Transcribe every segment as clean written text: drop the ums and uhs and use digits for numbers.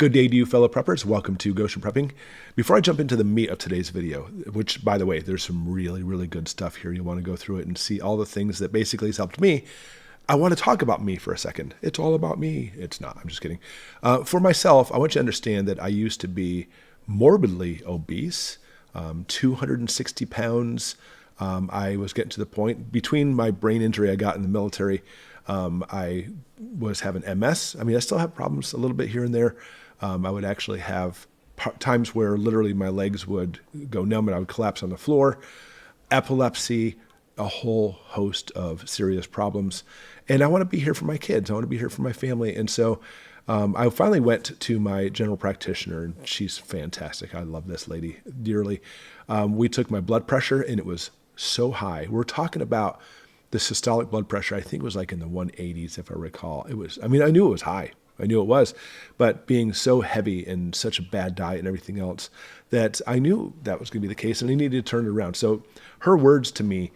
Good day to you, fellow preppers. Welcome to Goshen Prepping. Before I jump into the meat of today's video, which, by the way, there's some really, really good stuff here. You want to go through it and see all the things that basically has helped me. I want to talk about me for a second. It's all about me. It's not. I'm just kidding. For myself, I want you to understand that I used to be morbidly obese, 260 pounds. I was getting to the point, between my brain injury I got in the military, I was having MS. I mean, I still have problems a little bit here and there. I would actually have times where literally my legs would go numb and I would collapse on the floor, epilepsy, a whole host of serious problems. And I want to be here for my kids. I want to be here for my family. And so I finally went to my general practitioner, and she's fantastic. I love this lady dearly. We took my blood pressure, and it was so high. We're talking about the systolic blood pressure. I think it was like in the 180s, if I recall. It was, I mean, I knew it was high. I knew it was, but being so heavy and such a bad diet and everything else, that I knew that was going to be the case, and I needed to turn it around. So her words to me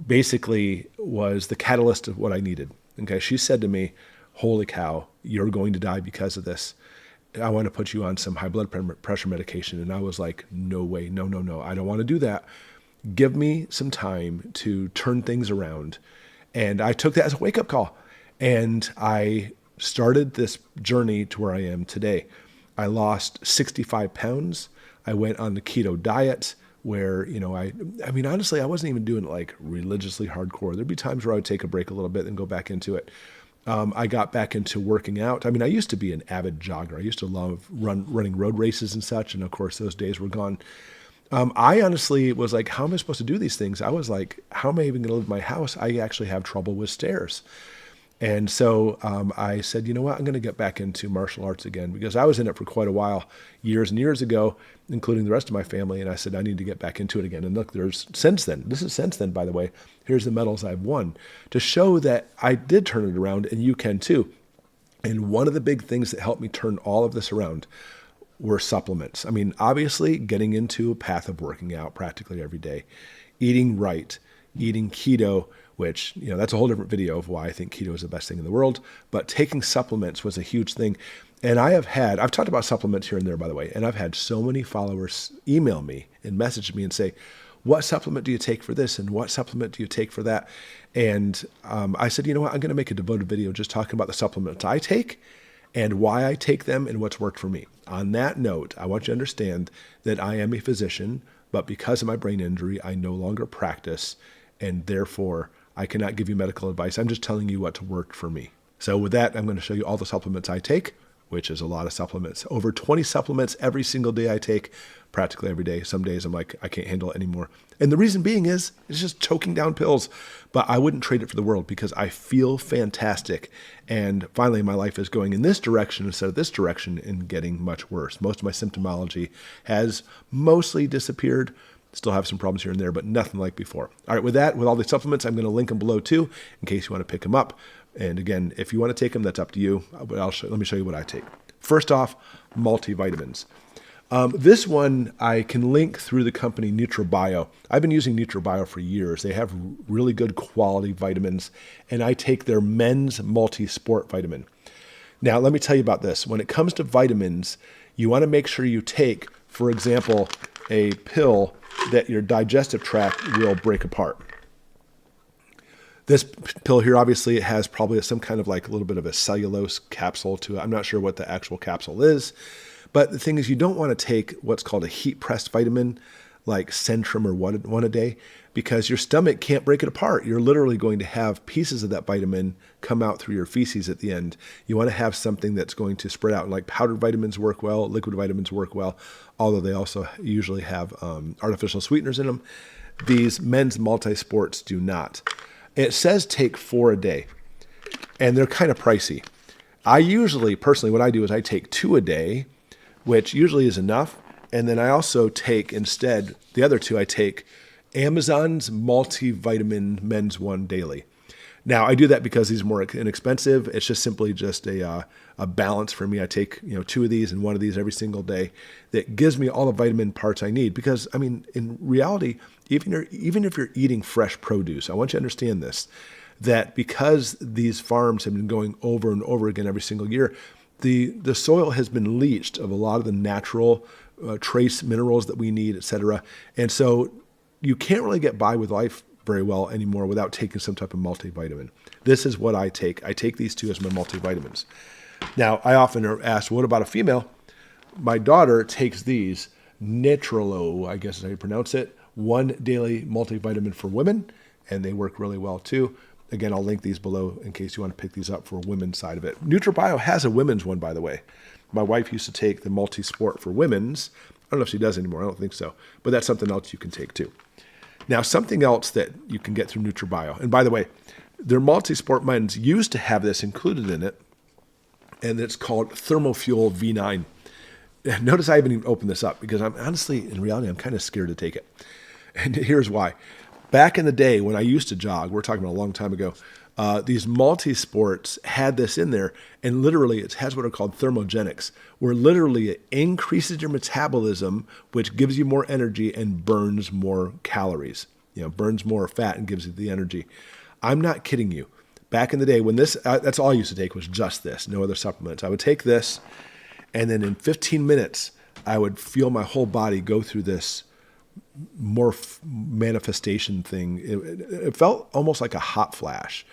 basically was the catalyst of what I needed. Okay, she said to me, "Holy cow, you're going to die because of this. I want to put you on some high blood pressure medication." And I was like, "No way, no, no, no. I don't want to do that. Give me some time to turn things around." And I took that as a wake-up call, and I started this journey to where I am today. I lost 65 pounds. I went on the keto diet where, I mean, honestly, I wasn't even doing it like religiously hardcore. There'd be times where I would take a break a little bit and go back into it. I got back into working out. I mean, I used to be an avid jogger. I used to love running road races and such. And of course, those days were gone. I honestly was like, how am I supposed to do these things? I was like, how am I even going to leave my house? I actually have trouble with stairs. And so I said, you know what, I'm going to get back into martial arts again, because I was in it for quite a while, years and years ago, including the rest of my family. And I said, I need to get back into it again. And look, since then, by the way, here's the medals I've won to show that I did turn it around, and you can too. And one of the big things that helped me turn all of this around were supplements. I mean, obviously getting into a path of working out practically every day, eating right, eating keto, which, that's a whole different video of why I think keto is the best thing in the world. But taking supplements was a huge thing. And I've talked about supplements here and there, by the way, and I've had so many followers email me and message me and say, what supplement do you take for this? And what supplement do you take for that? And I said, you know what, I'm going to make a devoted video just talking about the supplements I take and why I take them and what's worked for me. On that note, I want you to understand that I am a physician, but because of my brain injury, I no longer practice, and therefore I cannot give you medical advice. I'm just telling you what's worked for me. So with that, I'm going to show you all the supplements I take, which is a lot of supplements. Over 20 supplements every single day I take, practically every day. Some days I'm like, I can't handle it anymore. And the reason being is it's just choking down pills. But I wouldn't trade it for the world, because I feel fantastic. And finally, my life is going in this direction instead of this direction and getting much worse. Most of my symptomology has mostly disappeared. Still have some problems here and there, but nothing like before. All right, with all the supplements, I'm going to link them below too, in case you want to pick them up. And again, if you want to take them, that's up to you. But let me show you what I take. First off, multivitamins. This one I can link through the company NutraBio. I've been using NutraBio for years. They have really good quality vitamins, and I take their men's multi-sport vitamin. Now, let me tell you about this. When it comes to vitamins, you want to make sure you take, for example, a pill that your digestive tract will break apart. This pill here, obviously, it has probably some kind of like a little bit of a cellulose capsule to it. I'm not sure what the actual capsule is. But the thing is, you don't want to take what's called a heat-pressed vitamin, like Centrum or one a day, because your stomach can't break it apart. You're literally going to have pieces of that vitamin come out through your feces at the end. You want to have something that's going to spread out. And like powdered vitamins work well, liquid vitamins work well, although they also usually have artificial sweeteners in them. These men's multi-sports do not. It says take 4 a day, and they're kind of pricey. I usually, personally, what I do is I take 2 a day, which usually is enough. And then I also take, instead, the other 2, I take Amazon's multivitamin men's one daily. Now, I do that because these are more inexpensive. It's just simply just a balance for me. I take 2 of these and 1 of these every single day. That gives me all the vitamin parts I need. Because, I mean, in reality, even if you're eating fresh produce, I want you to understand this, that because these farms have been going over and over again every single year, the soil has been leached of a lot of the natural trace minerals that we need, et cetera. And so you can't really get by with life very well anymore without taking some type of multivitamin. This is what I take. I take these two as my multivitamins. Now, I often are asked, what about a female? My daughter takes these, Naturelo, I guess is how you pronounce it, one daily multivitamin for women, and they work really well too. Again, I'll link these below in case you want to pick these up for a women's side of it. NutraBio has a women's one, by the way. My wife used to take the multi-sport for women's. I don't know if she does anymore. I don't think so. But that's something else you can take too. Now, something else that you can get through NutraBio, and by the way, their multi-sport blends used to have this included in it, and it's called Thermo V9. Notice I haven't even opened this up because I'm honestly, in reality, I'm kind of scared to take it. And here's why. Back in the day when I used to jog, we're talking about a long time ago, these multi-sports had this in there, and literally it has what are called thermogenics, where literally it increases your metabolism, which gives you more energy and burns more calories, burns more fat and gives you the energy. I'm not kidding you. Back in the day when this, that's all I used to take was just this, no other supplements. I would take this, and then in 15 minutes, I would feel my whole body go through this more manifestation thing. It felt almost like a hot flash,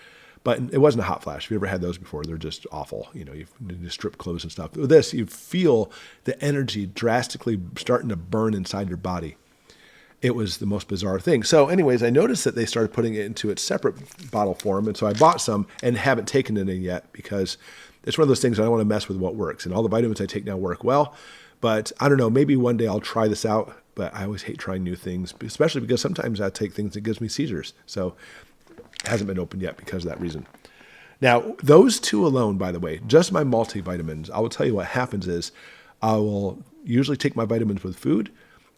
but it wasn't a hot flash. If you ever had those before, they're just awful. You strip clothes and stuff. With this, you feel the energy drastically starting to burn inside your body. It was the most bizarre thing. So anyways, I noticed that they started putting it into its separate bottle form. And so I bought some and haven't taken it in yet because it's one of those things I don't want to mess with what works. And all the vitamins I take now work well. But I don't know, maybe one day I'll try this out. But I always hate trying new things, especially because sometimes I take things that gives me seizures. So it hasn't been opened yet because of that reason. Now, those two alone, by the way, just my multivitamins, I will tell you what happens is I will usually take my vitamins with food,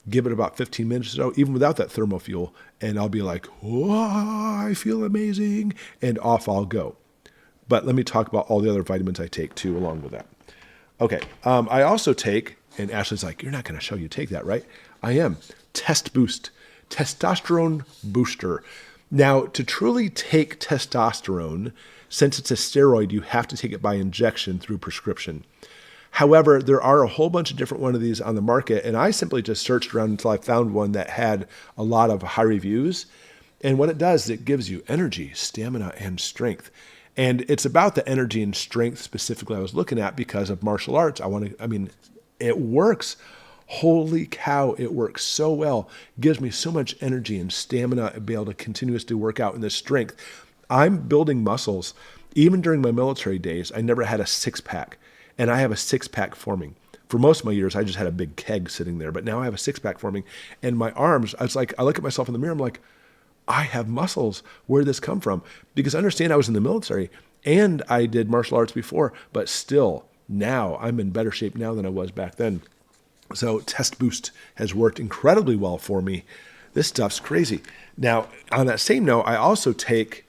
give it about 15 minutes or so, even without that thermofuel, and I'll be like, oh, I feel amazing, and off I'll go. But let me talk about all the other vitamins I take too along with that. Okay, I also take, and Ashley's like, you're not going to show you take that, right? I am. Test Boost, Testosterone Booster. Now, to truly take testosterone, since it's a steroid, you have to take it by injection through prescription. However, there are a whole bunch of different one of these on the market, and I simply just searched around until I found one that had a lot of high reviews. And what it does is it gives you energy, stamina, and strength. And it's about the energy and strength specifically I was looking at because of martial arts. It works. Holy cow, it works so well. Gives me so much energy and stamina to be able to continuously work out in this strength. I'm building muscles. Even during my military days, I never had a six-pack. And I have a six-pack forming. For most of my years, I just had a big keg sitting there. But now I have a six-pack forming. And my arms, it's like I look at myself in the mirror, I'm like, I have muscles. Where did this come from? Because I understand I was in the military and I did martial arts before, but still, now I'm in better shape now than I was back then. So Test Boost has worked incredibly well for me. This stuff's crazy. Now, on that same note, I also take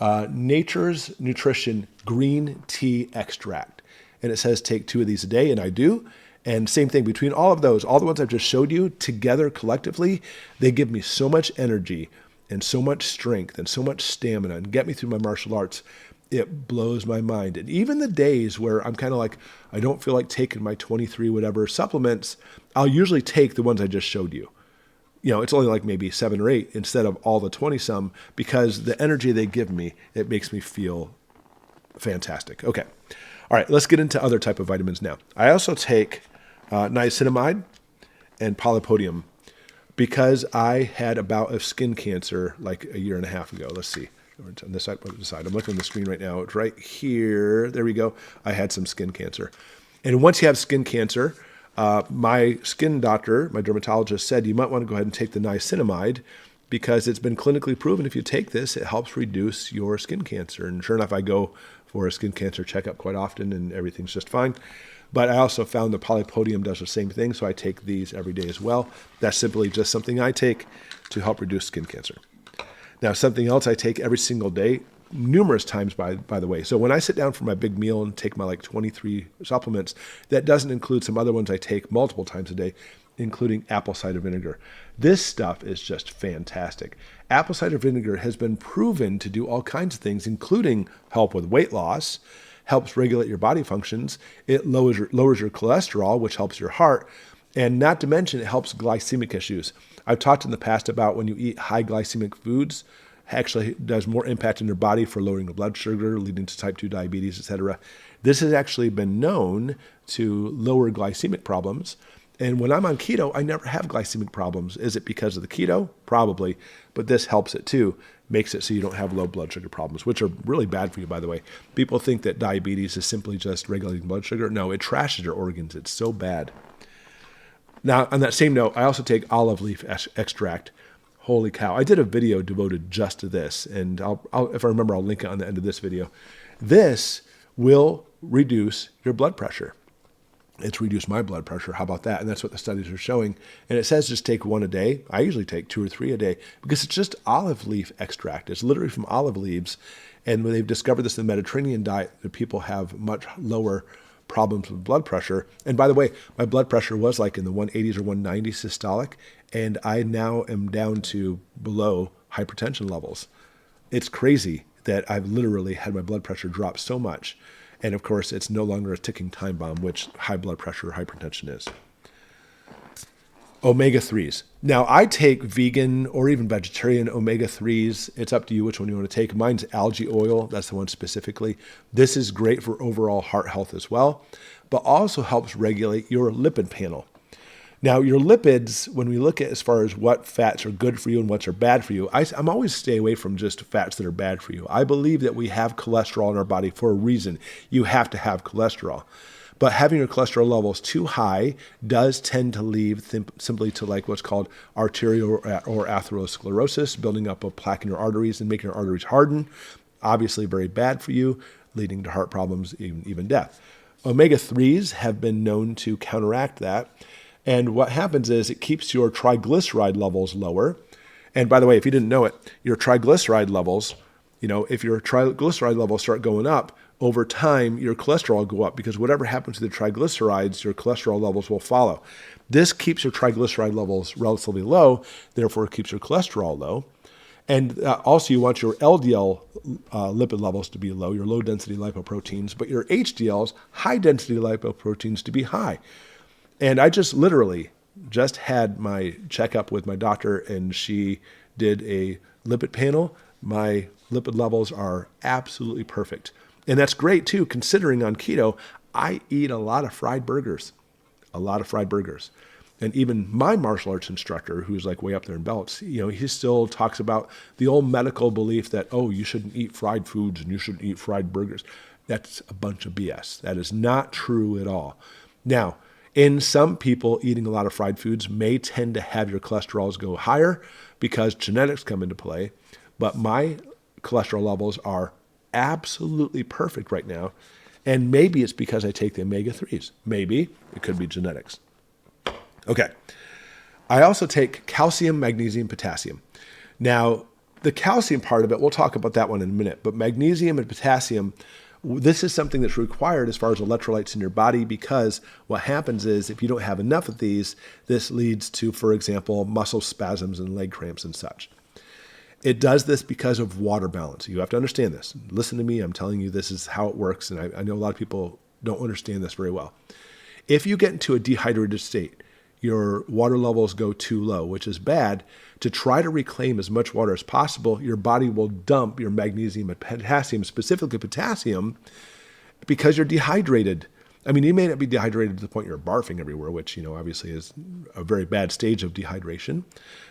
Nature's Nutrition Green Tea Extract. And it says take 2 of these a day, and I do. And same thing, between all of those, all the ones I've just showed you, together collectively, they give me so much energy and so much strength and so much stamina and get me through my martial arts. It blows my mind. And even the days where I'm kind of like, I don't feel like taking my 23 whatever supplements, I'll usually take the ones I just showed you. It's only like maybe 7 or 8 instead of all the 20 some, because the energy they give me, it makes me feel fantastic. Okay. All right, let's get into other type of vitamins now. I also take niacinamide and polypodium because I had a bout of skin cancer like a year and a half ago. Let's see. On this side, I'm looking on the screen right now. It's right here. There we go. I had some skin cancer. And once you have skin cancer, my skin doctor, my dermatologist said, you might want to go ahead and take the niacinamide because it's been clinically proven if you take this, it helps reduce your skin cancer. And sure enough, I go for a skin cancer checkup quite often and everything's just fine. But I also found the Polypodium does the same thing, so I take these every day as well. That's simply just something I take to help reduce skin cancer. Now, something else I take every single day, numerous times by the way. So when I sit down for my big meal and take my 23 supplements, that doesn't include some other ones I take multiple times a day, including apple cider vinegar. This stuff is just fantastic. Apple cider vinegar has been proven to do all kinds of things, including help with weight loss, helps regulate your body functions. It lowers your cholesterol, which helps your heart. And not to mention, it helps glycemic issues. I've talked in the past about when you eat high glycemic foods, actually does more impact in your body for lowering your blood sugar, leading to type 2 diabetes, etc. This has actually been known to lower glycemic problems. And when I'm on keto, I never have glycemic problems. Is it because of the keto? Probably. But this helps it too. Makes it so you don't have low blood sugar problems, which are really bad for you, by the way. People think that diabetes is simply just regulating blood sugar. No, it trashes your organs. It's so bad. Now, on that same note, I also take olive leaf extract. Holy cow. I did a video devoted just to this, and if I remember, I'll link it on the end of this video. This will reduce your blood pressure. It's reduced my blood pressure. How about that? And that's what the studies are showing. And it says just take one a day. I usually take 2 or 3 a day because it's just olive leaf extract. It's literally from olive leaves. And when they've discovered this in the Mediterranean diet, that people have much lower problems with blood pressure. And by the way, my blood pressure was like in the 180s or 190s systolic, and I now am down to below hypertension levels. It's crazy that I've literally had my blood pressure drop so much. And of course, it's no longer a ticking time bomb, which high blood pressure or hypertension is. Omega-3s. Now, I take vegan or even vegetarian omega-3s. It's up to you which one you want to take. Mine's algae oil. That's the one specifically. This is great for overall heart health as well, but also helps regulate your lipid panel. Now, your lipids, when we look at as far as what fats are good for you and what are bad for you, I'm always stay away from just fats that are bad for you. I believe that we have cholesterol in our body for a reason. You have to have cholesterol. But having your cholesterol levels too high does tend to lead simply to like what's called arterial or atherosclerosis, building up a plaque in your arteries and making your arteries harden. Obviously very bad for you, leading to heart problems, even death. Omega-3s have been known to counteract that. And what happens is it keeps your triglyceride levels lower. And by the way, if you didn't know it, your triglyceride levels, if your triglyceride levels start going up, over time, your cholesterol will go up because whatever happens to the triglycerides, your cholesterol levels will follow. This keeps your triglyceride levels relatively low, therefore it keeps your cholesterol low. And also you want your LDL lipid levels to be low, your low-density lipoproteins, but your HDLs, high-density lipoproteins, to be high. And I just literally just had my checkup with my doctor, and she did a lipid panel. My lipid levels are absolutely perfect. And that's great too, considering on keto, I eat a lot of fried burgers. And even my martial arts instructor, who's like way up there in belts, he still talks about the old medical belief that, oh, you shouldn't eat fried foods and you shouldn't eat fried burgers. That's a bunch of BS. That is not true at all. Now, in some people, eating a lot of fried foods may tend to have your cholesterols go higher because genetics come into play. But my cholesterol levels are absolutely perfect right now. And maybe it's because I take the omega-3s. Maybe it could be genetics. Okay. I also take calcium, magnesium, potassium. Now, the calcium part of it, we'll talk about that one in a minute. But magnesium and potassium, this is something that's required as far as electrolytes in your body, because what happens is if you don't have enough of these, this leads to, for example, muscle spasms and leg cramps and such. It does this because of water balance. You have to understand this. Listen to me. I'm telling you this is how it works. And I know a lot of people don't understand this very well. If you get into a dehydrated state, your water levels go too low, which is bad. To try to reclaim as much water as possible, your body will dump your magnesium and potassium, specifically potassium, because you're dehydrated. I mean, you may not be dehydrated to the point you're barfing everywhere, which, obviously is a very bad stage of dehydration.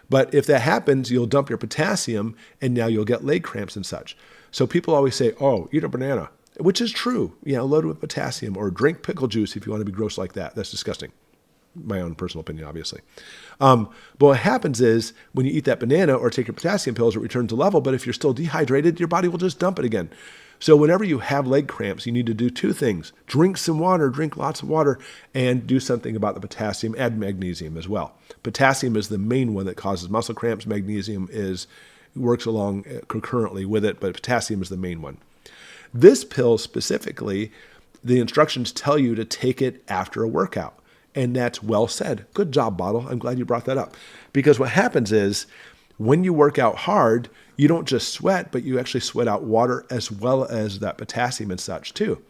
But if that happens, you'll dump your potassium and now you'll get leg cramps and such. So people always say, oh, eat a banana, which is true, loaded with potassium, or drink pickle juice if you want to be gross like that. That's disgusting. My own personal opinion, obviously. But what happens is when you eat that banana or take your potassium pills, it returns to level. But if you're still dehydrated, your body will just dump it again. So whenever you have leg cramps, you need to do 2 things. Drink some water, drink lots of water, and do something about the potassium. Add magnesium as well. Potassium is the main one that causes muscle cramps. Magnesium works along concurrently with it, but potassium is the main one. This pill specifically, the instructions tell you to take it after a workout. And that's well said. Good job, Bottle. I'm glad you brought that up. Because what happens is when you work out hard, you don't just sweat, but you actually sweat out water as well as that potassium and such too.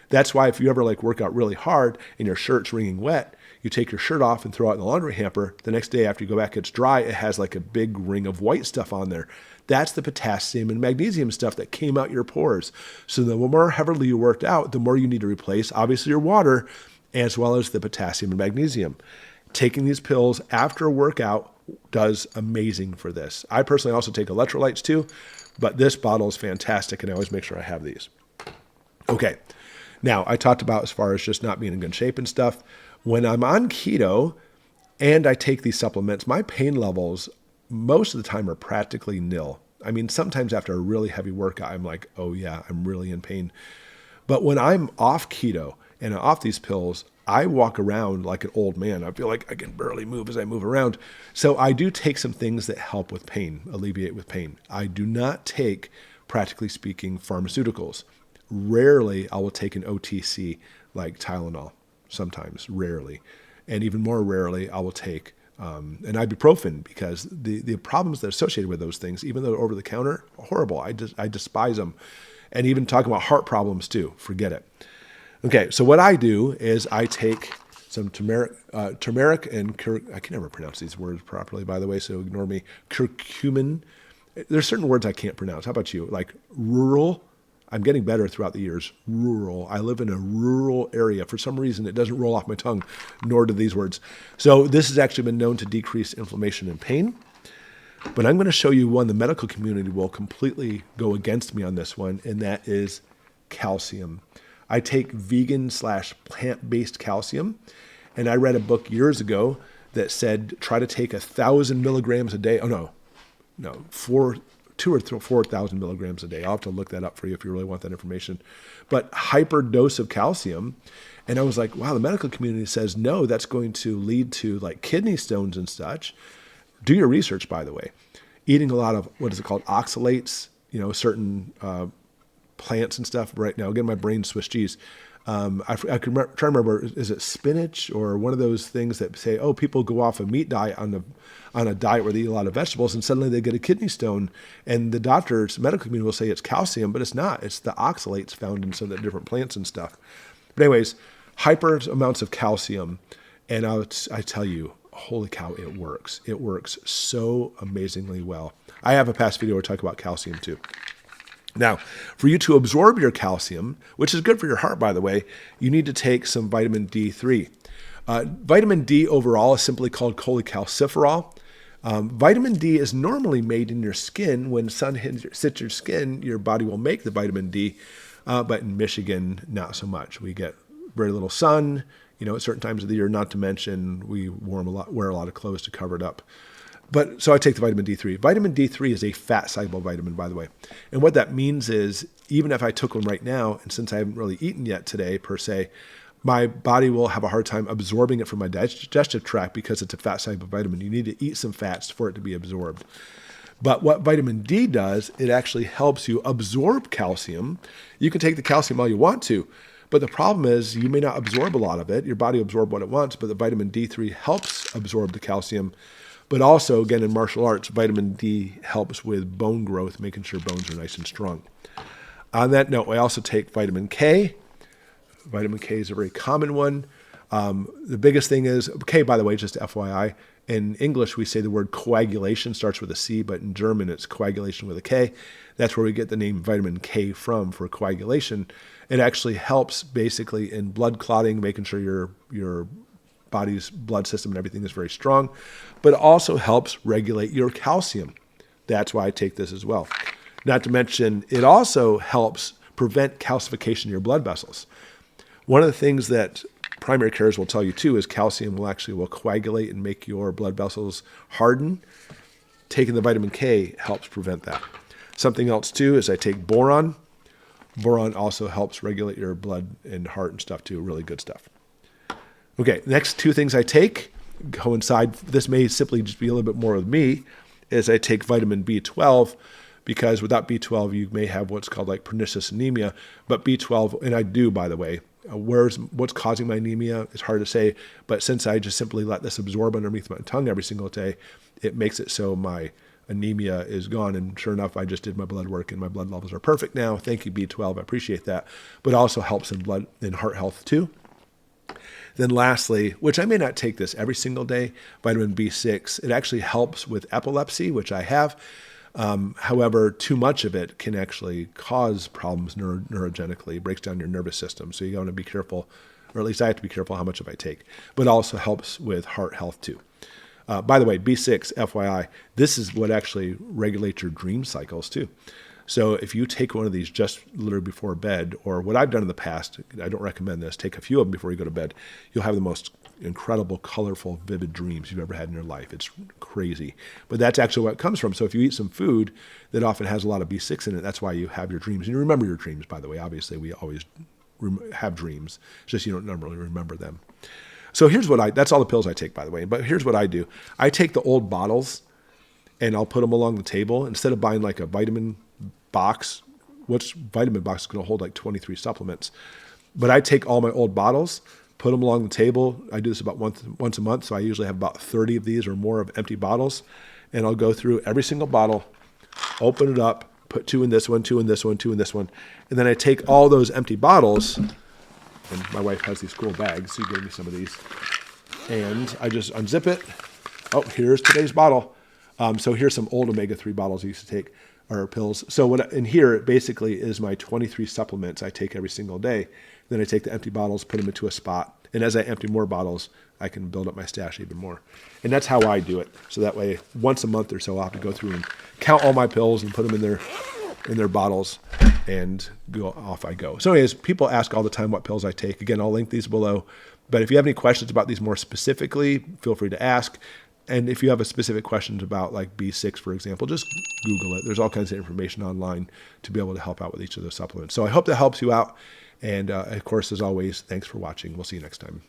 That's why if you ever like work out really hard and your shirt's wringing wet, you take your shirt off and throw it in the laundry hamper. The next day after you go back, it's dry. It has like a big ring of white stuff on there. That's the potassium and magnesium stuff that came out your pores. So the more heavily you worked out, the more you need to replace, obviously, your water, as well as the potassium and magnesium. Taking these pills after a workout does amazing for this. I personally also take electrolytes too, but this bottle is fantastic, and I always make sure I have these. Okay, now I talked about as far as just not being in good shape and stuff. When I'm on keto and I take these supplements, my pain levels most of the time are practically nil. I mean, sometimes after a really heavy workout, I'm like, oh yeah, I'm really in pain. But when I'm off keto and off these pills, I walk around like an old man. I feel like I can barely move as I move around. So I do take some things that help with pain, alleviate with pain. I do not take, practically speaking, pharmaceuticals. Rarely I will take an OTC like Tylenol, sometimes, rarely. And even more rarely I will take an ibuprofen, because the problems that are associated with those things, even though they're over the counter, horrible. I despise them. And even talking about heart problems too, forget it. Okay, so what I do is I take some turmeric and I can never pronounce these words properly, by the way, so ignore me. Curcumin. There's certain words I can't pronounce. How about you? Like rural. I'm getting better throughout the years. Rural. I live in a rural area. For some reason, it doesn't roll off my tongue, nor do these words. So this has actually been known to decrease inflammation and pain. But I'm going to show you one the medical community will completely go against me on this one, and that is calcium. I take vegan/plant-based calcium, and I read a book years ago that said try to take 1,000 milligrams a day. Oh, no, 2,000 or 4,000 milligrams a day. I'll have to look that up for you if you really want that information. But hyper dose of calcium. And I was like, wow, the medical community says, no, that's going to lead to like kidney stones and such. Do your research, by the way. Eating a lot of, what is it called, oxalates, certain plants and stuff right now. Again, my brain's Swiss cheese. I can try to remember, is it spinach or one of those things that say, oh, people go off a meat diet on a diet where they eat a lot of vegetables and suddenly they get a kidney stone. And the doctors, medical community will say it's calcium, but it's not. It's the oxalates found in some of the different plants and stuff. But anyways, hyper amounts of calcium. And I tell you, holy cow, it works. It works so amazingly well. I have a past video where I talk about calcium too. Now, for you to absorb your calcium, which is good for your heart, by the way, you need to take some vitamin D3. Vitamin D overall is simply called cholecalciferol. Vitamin D is normally made in your skin. When sun hits your skin, your body will make the vitamin D. But in Michigan, not so much. We get very little sun, at certain times of the year, not to mention we wear a lot of clothes to cover it up. But so I take the vitamin D3. Vitamin D3 is a fat-soluble vitamin, by the way. And what that means is, even if I took one right now, and since I haven't really eaten yet today, per se, my body will have a hard time absorbing it from my digestive tract because it's a fat-soluble vitamin. You need to eat some fats for it to be absorbed. But what vitamin D does, it actually helps you absorb calcium. You can take the calcium all you want to, but the problem is you may not absorb a lot of it. Your body will absorb what it wants, but the vitamin D3 helps absorb the calcium. But also, again, in martial arts, vitamin D helps with bone growth, making sure bones are nice and strong. On that note, I also take vitamin K. Vitamin K is a very common one. The biggest thing is, K, by the way, just FYI, in English, we say the word coagulation starts with a C, but in German, it's coagulation with a K. That's where we get the name vitamin K from, for coagulation. It actually helps basically in blood clotting, making sure your body's blood system and everything is very strong, but it also helps regulate your calcium. That's why I take this as well. Not to mention, it also helps prevent calcification in your blood vessels. One of the things that primary cares will tell you too is calcium will coagulate and make your blood vessels harden. Taking the vitamin K helps prevent that. Something else too is I take boron. Boron also helps regulate your blood and heart and stuff too. Really good stuff. Okay, next two things I take coincide. This may simply just be a little bit more with me, is I take vitamin B12, because without B12, you may have what's called like pernicious anemia. But B12, and I do, by the way, what's causing my anemia is hard to say. But since I just simply let this absorb underneath my tongue every single day, it makes it so my anemia is gone. And sure enough, I just did my blood work and my blood levels are perfect now. Thank you, B12. I appreciate that. But it also helps in blood and heart health too. Then lastly, which I may not take this every single day, vitamin B6, it actually helps with epilepsy, which I have. However, too much of it can actually cause problems neurogenically, breaks down your nervous system. So you want to be careful, or at least I have to be careful how much of I take. But it also helps with heart health too. By the way, B6, FYI, this is what actually regulates your dream cycles too. So if you take one of these just literally before bed, or what I've done in the past, I don't recommend this, take a few of them before you go to bed, you'll have the most incredible, colorful, vivid dreams you've ever had in your life. It's crazy. But that's actually what it comes from. So if you eat some food that often has a lot of B6 in it, that's why you have your dreams. And you remember your dreams, by the way. Obviously, we always have dreams. It's just you don't normally remember them. So here's what that's all the pills I take, by the way. But here's what I do. I take the old bottles and I'll put them along the table. Instead of buying like a vitamin box, which vitamin box is going to hold like 23 supplements. But I take all my old bottles, put them along the table. I do this about once a month. So I usually have about 30 of these or more of empty bottles. And I'll go through every single bottle, open it up, put 2 in this one, 2 in this one, 2 in this one. And then I take all those empty bottles, and my wife has these cool bags. She gave me some of these. And I just unzip it. Oh, here's today's bottle. So here's some old omega-3 bottles I used to take, or pills. So in here, basically is my 23 supplements I take every single day. Then I take the empty bottles, put them into a spot. And as I empty more bottles, I can build up my stash even more. And that's how I do it. So that way, once a month or so, I'll have to go through and count all my pills and put them in their bottles and go off I go. So anyways, people ask all the time what pills I take. Again, I'll link these below. But if you have any questions about these more specifically, feel free to ask. And if you have a specific questions about like B6, for example, just Google it. There's all kinds of information online to be able to help out with each of those supplements. So I hope that helps you out. And of course, as always, thanks for watching. We'll see you next time.